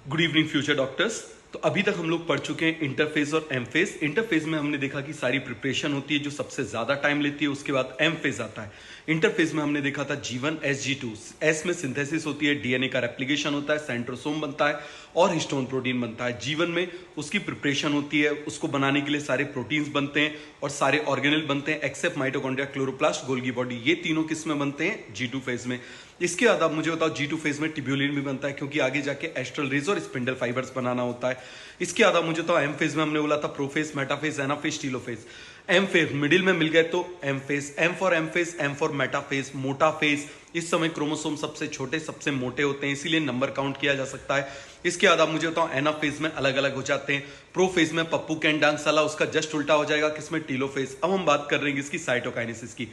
Good evening future doctors. तो अभी तक हम लोग पढ़ चुके हैं इंटरफेज और एम फेज। इंटरफेज में हमने देखा कि सारी प्रिपरेशन होती है जो सबसे ज्यादा टाइम लेती है, उसके बाद एम फेज आता है। इंटरफेज में हमने देखा था G1 SG2, एस में सिंथेसिस होती है, डीएनए का रेप्लिकेशन होता है, सेंट्रोसोम बनता है और हिस्टोन प्रोटीन बनता है। G1 में उसकी प्रिपरेशन होती है, उसको बनाने के लिए सारे प्रोटीन्स बनते हैं और सारे ऑर्गेनेल बनते हैं except mitochondria, chloroplast, Golgi body. ये तीनों किस में बनते हैं? G2 फेज में। इसके बाद आप मुझे बताओ G2 फेज में टिब्यूलिन भी बनता है क्योंकि आगे जाके एस्ट्रल रेज और स्पिंडल फाइबर्स बनाना होता है। इसके बाद आप मुझे बताओ एम फेज में हमने बोला था prophase, metaphase, anaphase, telophase. M phase middle में मिल गए तो M phase, M for metaphase, मोटा फेज। इस समय क्रोमोसोम सबसे छोटे सबसे मोटे होते हैं, इसीलिए नंबर काउंट किया जा सकता है। इसके बाद आप मुझे बताओ एनाफेज में अलग अलग हो जाते हैं। प्रोफेज में पप्पू कैन डांस साला, उसका जस्ट उल्टा हो जाएगा किसमें? टीलोफेज। अब हम बात कर रहे हैं इसकी साइटोकाइनेसिस की।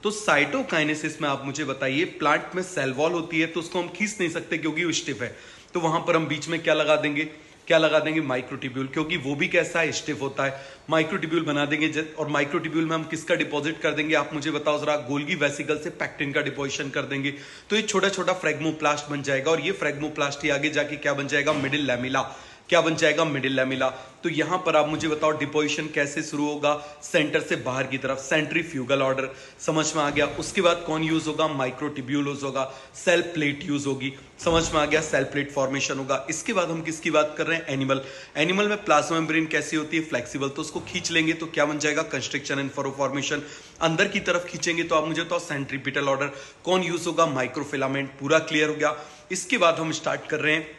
तो साइटोकाइनेसिस में आप मुझे बताइए, प्लांट में सेल वॉल होती है तो उसको हम खींच नहीं सकते क्योंकि वो स्टिफ है। तो वहां पर हम बीच में क्या लगा देंगे? माइक्रोट्यूब्यूल, क्योंकि वो भी कैसा है? स्टिफ होता है। माइक्रोट्यूब्यूल बना देंगे और माइक्रोट्यूब्यूल में हम किसका डिपॉजिट कर देंगे? आप मुझे बताओ जरा। गोल्गी वेसिकल से पैक्टिन का डिपोजिशन कर देंगे तो ये छोटा छोटा फ्रेगमोप्लास्ट बन जाएगा और ये फ्रेगमोप्लास्ट ही आगे जाके क्या बन जाएगा? Middle lamella. क्या बन जाएगा? Middle lamella. तो यहां पर आप मुझे बताओ डिपोजिशन कैसे शुरू होगा? सेंटर से बाहर की तरफ, सेंट्रीफ्यूगल ऑर्डर। समझ में आ गया? उसके बाद कौन यूज होगा? माइक्रोट्यूब्यूल यूज होगा। सेल प्लेट यूज होगी। समझ में आ गया? सेल प्लेट फॉर्मेशन होगा। इसके बाद हम किसकी बात कर रहे हैं? एनिमल। एनिमल में प्लाज्मा मेम्ब्रेन कैसी होती है? फ्लेक्सिबल। तो उसको खींच लेंगे तो क्या बन जाएगा? Constriction and furrow formation. अंदर की तरफ खींचेंगे तो आप मुझे बताओ सेंट्रीपिटल ऑर्डर। कौन यूज होगा? माइक्रोफिलामेंट। पूरा क्लियर हो गया? इसके बाद हम स्टार्ट कर रहे हैं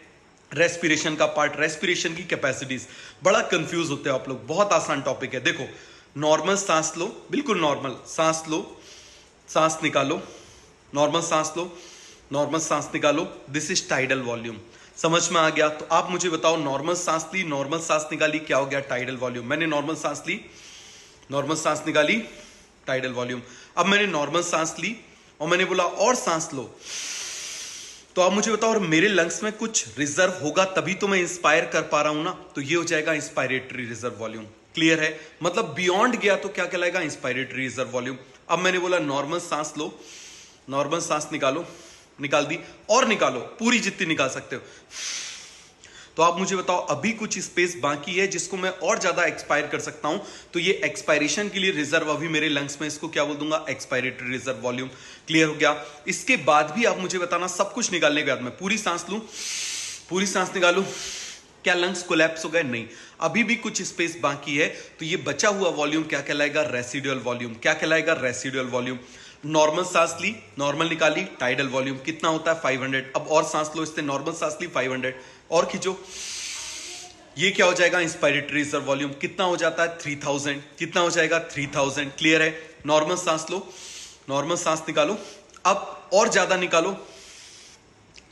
रेस्पिरेशन का पार्ट। रेस्पिरेशन की कैपेसिटीज। बड़ा कंफ्यूज होते हैं आप लोग, बहुत आसान टॉपिक है। देखो, नॉर्मल सांस लो, बिल्कुल नॉर्मल सांस लो, सांस निकालो, नॉर्मल सांस लो, नॉर्मल सांस निकालो। This is tidal volume. समझ में आ गया? तो आप मुझे बताओ, नॉर्मल सांस ली, नॉर्मल सांस निकाली, क्या हो गया? Tidal volume. मैंने नॉर्मल सांस ली, नॉर्मल सांस निकाली, टाइडल वॉल्यूम। अब मैंने नॉर्मल सांस ली और मैंने बोला और सांस लो, तो आप मुझे बताओ और मेरे लंग्स में कुछ रिजर्व होगा तभी तो मैं इंस्पायर कर पा रहा हूं ना, तो ये हो जाएगा इंस्पायरेटरी रिजर्व वॉल्यूम। क्लियर है? मतलब बियॉन्ड गया तो क्या कहलाएगा? Inspiratory reserve volume. अब मैंने बोला नॉर्मल सांस लो, नॉर्मल सांस निकालो, निकाल दी, और निकालो पूरी जितनी निकाल सकते हो। तो आप मुझे बताओ अभी कुछ स्पेस बाकी है जिसको मैं और ज्यादा एक्सपायर कर सकता हूं, तो ये एक्सपायरेशन के लिए रिजर्व अभी मेरे लंग्स में, इसको क्या बोल दूंगा? Expiratory reserve volume. क्लियर हो गया? इसके बाद भी आप मुझे बताना, सब कुछ निकालने के बाद मैं पूरी सांस लूं, पूरी सांस निकालूं, क्या लंग्स कोलैप्स हो गए? नहीं, अभी भी कुछ स्पेस बाकी है। तो ये बचा हुआ वॉल्यूम क्या कहलाएगा? Residual volume. क्या कहलाएगा? Residual volume. नॉर्मल सांस ली, नॉर्मल निकाली, टाइडल वॉल्यूम कितना होता है? 500। अब और सांस लो, इससे नॉर्मल सांस ली 500 और खींचो, ये क्या हो जाएगा? इंस्पायरेटरी रिजर्व वॉल्यूम कितना हो जाता है? 3000। कितना हो जाएगा? 3000। क्लियर है? नॉर्मल सांस लो, नॉर्मल सांस निकालो, अब और ज्यादा निकालो,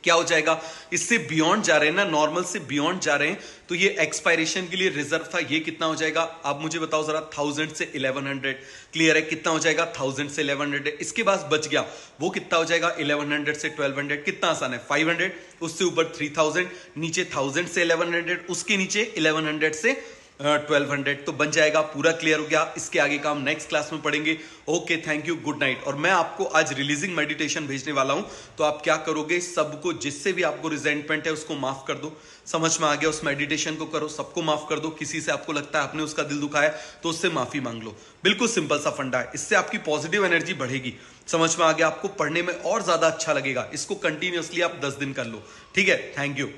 क्या हो जाएगा? इससे बियॉन्ड जा रहे हैं ना, नॉर्मल से बियॉन्ड जा रहे हैं, तो ये एक्सपायरेशन के लिए रिजर्व था। ये कितना हो जाएगा? आप मुझे बताओ जरा। 1000 से 1100। क्लियर है? कितना हो जाएगा? 1000 से 1100। इसके बाद बच गया वो कितना हो जाएगा? 1100 से 1200। कितना आसान है? 500, उससे ऊपर 3000, नीचे 1000 से 1100, उसके नीचे 1100 से 1200। तो बन जाएगा। पूरा क्लियर हो गया? इसके आगे का हम नेक्स्ट क्लास में पढ़ेंगे। Okay, thank you, good night. और मैं आपको आज रिलीजिंग मेडिटेशन भेजने वाला हूं, तो आप क्या करोगे? सबको, जिससे भी आपको रिजेंटमेंट है उसको माफ कर दो। समझ में आ गया? उस मेडिटेशन को करो, सबको माफ कर दो। किसी से आपको लगता है आपने उसका दिल दुखाया तो उससे माफी मांग लो। बिल्कुल सिंपल सा फंडा है, इससे आपकी पॉजिटिव एनर्जी बढ़ेगी। समझ में आ गया? आपको पढ़ने में और ज्यादा अच्छा लगेगा। इसको कंटिन्यूअसली आप 10 दिन कर लो। ठीक है? Thank you.